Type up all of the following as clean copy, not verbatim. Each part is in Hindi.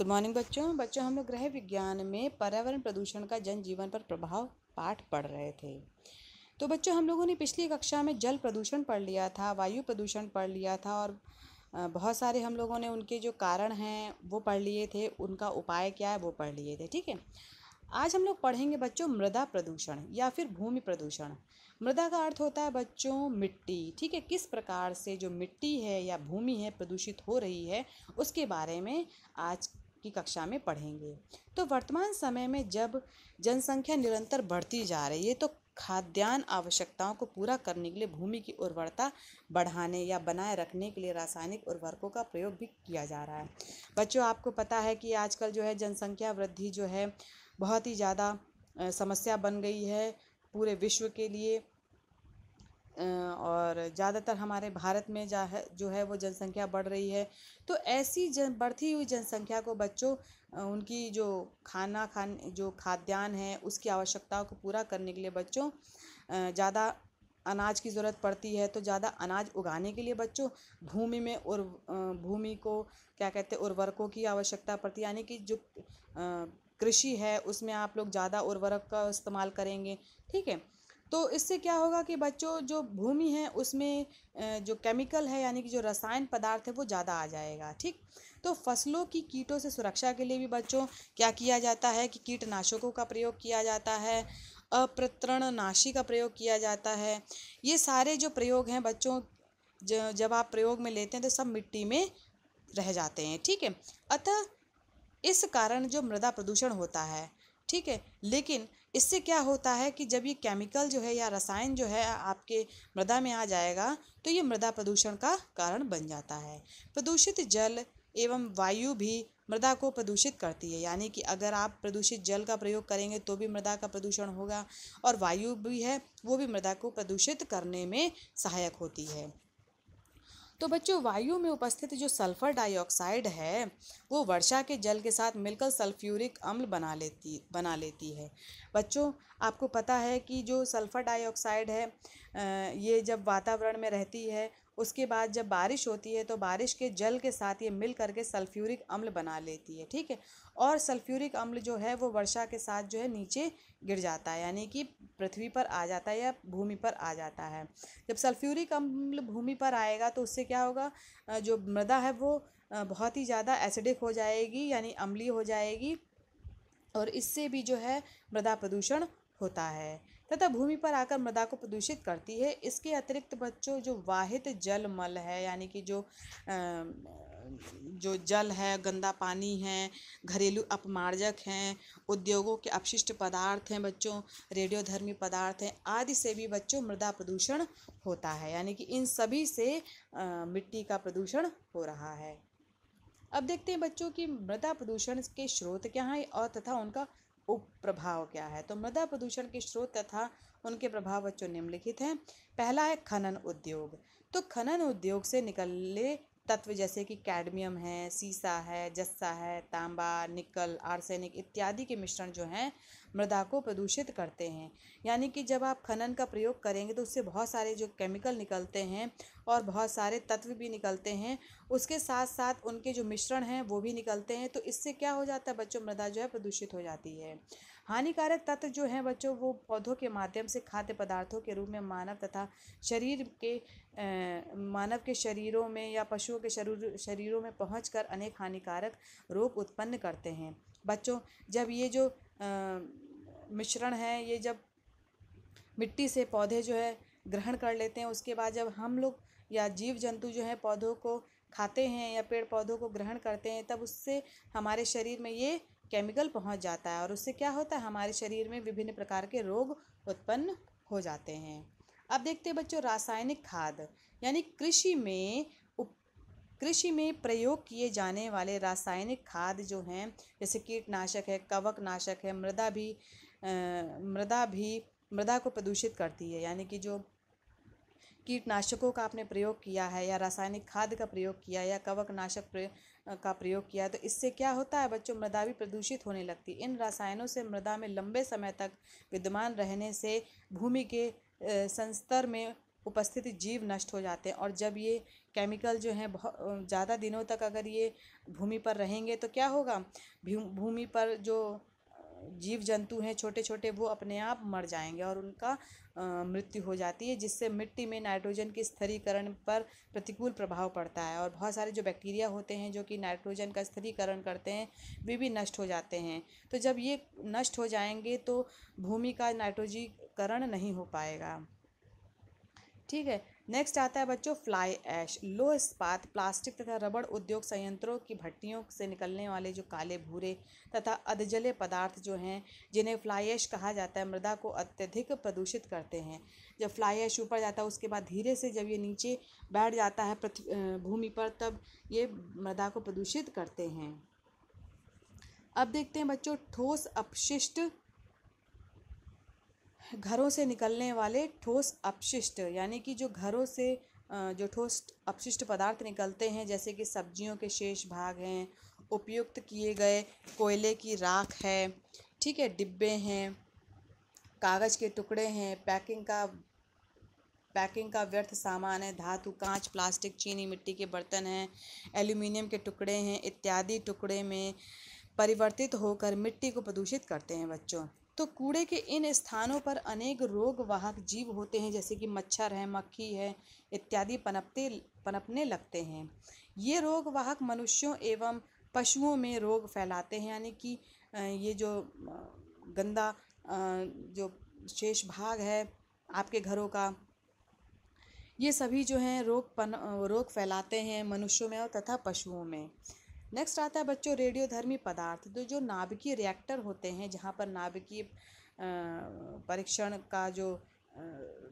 गुड मॉर्निंग बच्चों हम लोग गृह विज्ञान में पर्यावरण प्रदूषण का जनजीवन पर प्रभाव पाठ पढ़ रहे थे। तो बच्चों हम लोगों ने पिछली कक्षा में जल प्रदूषण पढ़ लिया था, वायु प्रदूषण पढ़ लिया था और बहुत सारे हम लोगों ने उनके जो कारण हैं वो पढ़ लिए थे, उनका उपाय क्या है वो पढ़ लिए थे। ठीक है, आज हम लोग पढ़ेंगे बच्चों मृदा प्रदूषण या फिर भूमि प्रदूषण। मृदा का अर्थ होता है बच्चों मिट्टी। ठीक है, किस प्रकार से जो मिट्टी है या भूमि है प्रदूषित हो रही है उसके बारे में आज की कक्षा में पढ़ेंगे। तो वर्तमान समय में जब जनसंख्या निरंतर बढ़ती जा रही है तो खाद्यान्न आवश्यकताओं को पूरा करने के लिए भूमि की उर्वरता बढ़ाने या बनाए रखने के लिए रासायनिक उर्वरकों का प्रयोग भी किया जा रहा है। बच्चों आपको पता है कि आजकल जो है जनसंख्या वृद्धि जो है बहुत ही ज़्यादा समस्या बन गई है पूरे विश्व के लिए। और ज़्यादातर हमारे भारत में जो है वो जनसंख्या बढ़ रही है। तो ऐसी बढ़ती हुई जनसंख्या को बच्चों उनकी जो खाद्यान्न है उसकी आवश्यकताओं को पूरा करने के लिए बच्चों ज़्यादा अनाज की ज़रूरत पड़ती है। तो ज़्यादा अनाज उगाने के लिए बच्चों भूमि को क्या कहते हैं उर्वरकों की आवश्यकता पड़ती है, यानी कि जो कृषि है उसमें आप लोग ज़्यादा उर्वरक का इस्तेमाल करेंगे। ठीक है, तो इससे क्या होगा कि बच्चों जो भूमि है उसमें जो केमिकल है यानी कि जो रसायन पदार्थ है वो ज़्यादा आ जाएगा। ठीक, तो फसलों की कीटों से सुरक्षा के लिए भी बच्चों क्या किया जाता है कि कीटनाशकों का प्रयोग किया जाता है, अपृतृणनाशी का प्रयोग किया जाता है। ये सारे जो प्रयोग हैं बच्चों जब आप प्रयोग में लेते हैं तो सब मिट्टी में रह जाते हैं। ठीक है, अतः इस कारण जो मृदा प्रदूषण होता है। ठीक है, लेकिन इससे क्या होता है कि जब ये केमिकल जो है या रसायन जो है आपके मृदा में आ जाएगा तो ये मृदा प्रदूषण का कारण बन जाता है। प्रदूषित जल एवं वायु भी मृदा को प्रदूषित करती है, यानी कि अगर आप प्रदूषित जल का प्रयोग करेंगे तो भी मृदा का प्रदूषण होगा और वायु भी है वो भी मृदा को प्रदूषित करने में सहायक होती है। तो बच्चों वायु में उपस्थित जो सल्फर डाइऑक्साइड है वो वर्षा के जल के साथ मिलकर सल्फ्यूरिक अम्ल बना लेती है। बच्चों आपको पता है कि जो सल्फर डाइऑक्साइड है ये जब वातावरण में रहती है उसके बाद जब बारिश होती है तो बारिश के जल के साथ ये मिल करके सल्फ्यूरिक अम्ल बना लेती है। ठीक है, और सल्फ्यूरिक अम्ल जो है वो वर्षा के साथ जो है नीचे गिर जाता है, यानी कि पृथ्वी पर आ जाता है या भूमि पर आ जाता है। जब सल्फ्यूरिक अम्ल भूमि पर आएगा तो उससे क्या होगा, जो मृदा है वो बहुत ही ज़्यादा एसिडिक हो जाएगी यानी अम्लीय हो जाएगी और इससे भी जो है मृदा प्रदूषण होता है तथा भूमि पर आकर मृदा को प्रदूषित करती है। इसके अतिरिक्त बच्चों जो वाहित जल मल है यानी कि जो जल है, गंदा पानी है, घरेलू अपमार्जक हैं, उद्योगों के अपशिष्ट पदार्थ हैं बच्चों, रेडियोधर्मी पदार्थ हैं आदि से भी बच्चों मृदा प्रदूषण होता है, यानी कि इन सभी से मिट्टी का प्रदूषण हो रहा है। अब देखते हैं बच्चों कि मृदा प्रदूषण के स्रोत क्या हैं और तथा उनका उपप्रभाव क्या है। तो मृदा प्रदूषण के स्रोत तथा उनके प्रभाव बच्चों निम्नलिखित हैं। पहला है खनन उद्योग। तो खनन उद्योग से निकले तत्व जैसे कि कैडमियम है, सीसा है, जस्ता है, तांबा, निकल, आर्सेनिक इत्यादि के मिश्रण जो हैं मृदा को प्रदूषित करते हैं। यानी कि जब आप खनन का प्रयोग करेंगे तो उससे बहुत सारे जो केमिकल निकलते हैं और बहुत सारे तत्व भी निकलते हैं, उसके साथ साथ उनके जो मिश्रण हैं वो भी निकलते हैं। तो इससे क्या हो जाता है बच्चों, मृदा जो है प्रदूषित हो जाती है। हानिकारक तत्व जो हैं बच्चों वो पौधों के माध्यम से खाद्य पदार्थों के रूप में मानव के शरीरों में या पशुओं के शरीरों में पहुंचकर अनेक हानिकारक रोग उत्पन्न करते हैं। बच्चों जब ये जो मिश्रण है ये जब मिट्टी से पौधे जो है ग्रहण कर लेते हैं, उसके बाद जब हम लोग या जीव जंतु जो है पौधों को खाते हैं या पेड़ पौधों को ग्रहण करते हैं तब उससे हमारे शरीर में ये केमिकल पहुंच जाता है और उससे क्या होता है हमारे शरीर में विभिन्न प्रकार के रोग उत्पन्न हो जाते हैं। अब देखते हैं बच्चों रासायनिक खाद, यानी कृषि में प्रयोग किए जाने वाले रासायनिक खाद जो हैं जैसे कीटनाशक है, कवकनाशक है, मृदा को प्रदूषित करती है। यानी कि जो कीटनाशकों का आपने प्रयोग किया है या रासायनिक खाद का प्रयोग किया या कवकनाशक का प्रयोग किया तो इससे क्या होता है बच्चों, मृदा भी प्रदूषित होने लगती है। इन रसायनों से मृदा में लंबे समय तक विद्यमान रहने से भूमि के संस्तर में उपस्थित जीव नष्ट हो जाते हैं। और जब ये केमिकल जो हैं बहुत ज़्यादा दिनों तक अगर ये भूमि पर रहेंगे तो क्या होगा, भूमि पर जो जीव जंतु हैं छोटे छोटे वो अपने आप मर जाएंगे और उनका मृत्यु हो जाती है, जिससे मिट्टी में नाइट्रोजन के स्थिरीकरण पर प्रतिकूल प्रभाव पड़ता है। और बहुत सारे जो बैक्टीरिया होते हैं जो कि नाइट्रोजन का स्थिरीकरण करते हैं वे भी नष्ट हो जाते हैं। तो जब ये नष्ट हो जाएंगे तो भूमि का नाइट्रोजीकरण नहीं हो पाएगा। ठीक है। नेक्स्ट आता है बच्चों फ्लाई ऐश। लोह इस्पात, प्लास्टिक तथा रबड़ उद्योग संयंत्रों की भट्टियों से निकलने वाले जो काले भूरे तथा अधजले पदार्थ जो हैं, जिन्हें फ्लाई ऐश कहा जाता है, मृदा को अत्यधिक प्रदूषित करते हैं। जब फ्लाई ऐश ऊपर जाता है उसके बाद धीरे से जब ये नीचे बैठ जाता है भूमि पर, तब ये मृदा को प्रदूषित करते हैं। अब देखते हैं बच्चों ठोस अपशिष्ट, घरों से निकलने वाले ठोस अपशिष्ट, यानी कि जो घरों से जो ठोस अपशिष्ट पदार्थ निकलते हैं, जैसे कि सब्जियों के शेष भाग हैं, उपयुक्त किए गए कोयले की राख है, ठीक है, डिब्बे हैं, कागज़ के टुकड़े हैं, पैकिंग का व्यर्थ सामान है, धातु, कांच, प्लास्टिक, चीनी मिट्टी के बर्तन हैं, एल्यूमिनियम के टुकड़े हैं इत्यादि टुकड़े में परिवर्तित होकर मिट्टी को प्रदूषित करते हैं बच्चों। तो कूड़े के इन स्थानों पर अनेक रोग वाहक जीव होते हैं, जैसे कि मच्छर है, मक्खी है इत्यादि पनपने लगते हैं। ये रोग वाहक मनुष्यों एवं पशुओं में रोग फैलाते हैं, यानी कि ये जो गंदा जो शेष भाग है आपके घरों का, ये सभी जो हैं रोग फैलाते हैं मनुष्यों में और तथा पशुओं में। नेक्स्ट आता है बच्चों रेडियोधर्मी पदार्थ। तो जो नाभिकीय रिएक्टर होते हैं, जहाँ पर नाभिकीय परीक्षण का जो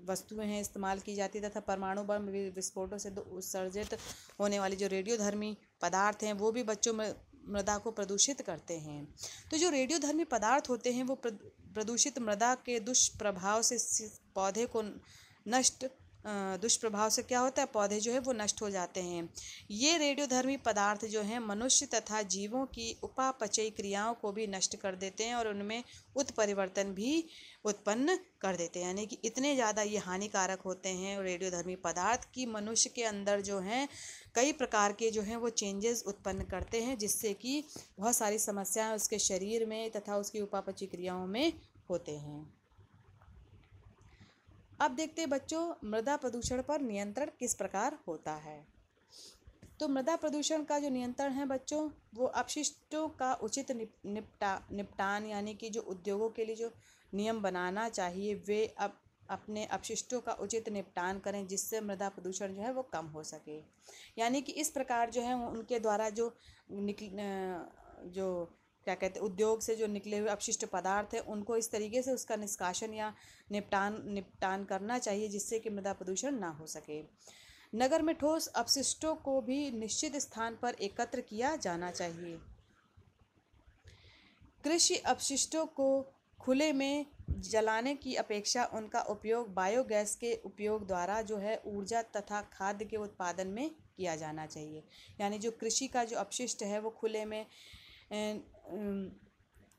वस्तुएं हैं इस्तेमाल की जाती है, तथा परमाणु बम विस्फोटों से उत्सर्जित होने वाली जो रेडियोधर्मी पदार्थ हैं वो भी बच्चों मृदा को प्रदूषित करते हैं। तो जो रेडियोधर्मी पदार्थ होते हैं वो प्रदूषित मृदा के दुष्प्रभाव से पौधे को दुष्प्रभाव से क्या होता है, पौधे जो है वो नष्ट हो जाते हैं। ये रेडियोधर्मी पदार्थ जो हैं मनुष्य तथा जीवों की उपापचयी क्रियाओं को भी नष्ट कर देते हैं और उनमें उत्परिवर्तन भी उत्पन्न कर देते हैं, यानी कि इतने ज़्यादा ये हानिकारक होते हैं रेडियोधर्मी पदार्थ कि मनुष्य के अंदर जो हैं कई प्रकार के जो हैं वो चेंजेस उत्पन्न करते हैं, जिससे कि बहुत सारी समस्याएं उसके शरीर में तथा उसकी उपापचयी क्रियाओं में होते हैं। अब देखते हैं बच्चों मृदा प्रदूषण पर नियंत्रण किस प्रकार होता है। तो मृदा प्रदूषण का जो नियंत्रण है बच्चों, वो अपशिष्टों का उचित निपटान, यानी कि जो उद्योगों के लिए जो नियम बनाना चाहिए वे अपने अपशिष्टों का उचित निपटान करें, जिससे मृदा प्रदूषण जो है वो कम हो सके। यानी कि इस प्रकार जो है उनके द्वारा जो क्या कहते हैं उद्योग से जो निकले हुए अपशिष्ट पदार्थ है उनको इस तरीके से उसका निष्कासन या निपटान करना चाहिए, जिससे कि मृदा प्रदूषण ना हो सके। नगर में ठोस अपशिष्टों को भी निश्चित स्थान पर एकत्र किया जाना चाहिए। कृषि अपशिष्टों को खुले में जलाने की अपेक्षा उनका उपयोग बायोगैस के उपयोग द्वारा जो है ऊर्जा तथा खाद्य के उत्पादन में किया जाना चाहिए। यानी जो कृषि का जो अपशिष्ट है वो खुले में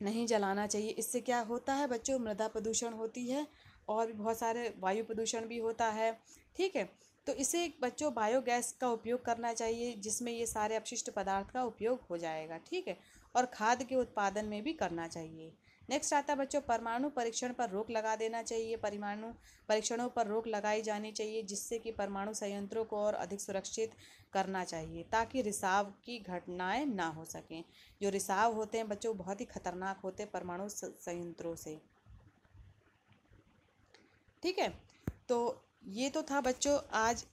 नहीं जलाना चाहिए। इससे क्या होता है बच्चों, मृदा प्रदूषण होती है और भी बहुत सारे वायु प्रदूषण भी होता है। ठीक है, तो इसे बच्चों बायोगैस का उपयोग करना चाहिए, जिसमें ये सारे अपशिष्ट पदार्थ का उपयोग हो जाएगा। ठीक है, और खाद्य के उत्पादन में भी करना चाहिए। नेक्स्ट आता है बच्चों परमाणु परीक्षण पर रोक लगा देना चाहिए। परमाणु परीक्षणों पर रोक लगाई जानी चाहिए, जिससे कि परमाणु संयंत्रों को और अधिक सुरक्षित करना चाहिए, ताकि रिसाव की घटनाएं ना हो सकें। जो रिसाव होते हैं बच्चों बहुत ही खतरनाक होते हैं परमाणु संयंत्रों से। ठीक है, तो ये तो था बच्चों आज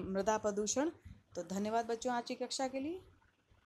मृदा प्रदूषण। तो धन्यवाद बच्चों आज की कक्षा के लिए।